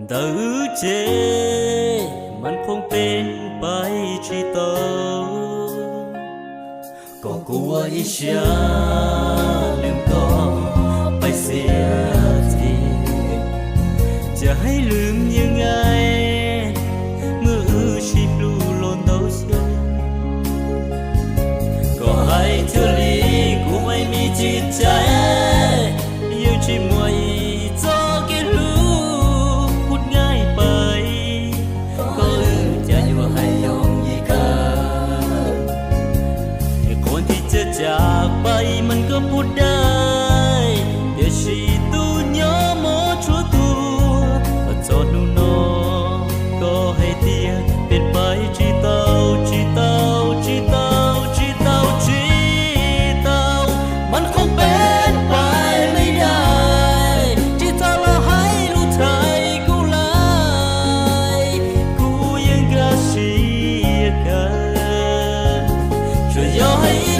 tử chếมันคงเป็นไปที่โตก็กลัวอีชาลืมก็ไปเสียทีจะให้ลืมยังไงเมื่อชีพลูลนเต้าเชื่อก็ให้เธอลีกูไม่มีจิตใจยังที่มัวอีจอแค่รู้พูดง่ายไปก็จะอยู่ให้ยอมยี่กันคนที่จะจากไปมันก็พูดได้เดี๋ยวชีตูญอโมชัวตัวจอดนูนอก็ให้เตียเป็นไปจีเต้าจีเต้าจีเต้าจีเต้าจีเต้ามันคงเป็นไปไม่ได้จีเต้าเราให้รู้ไทยกูไลกูยังกระเสียกันช่วยยอให้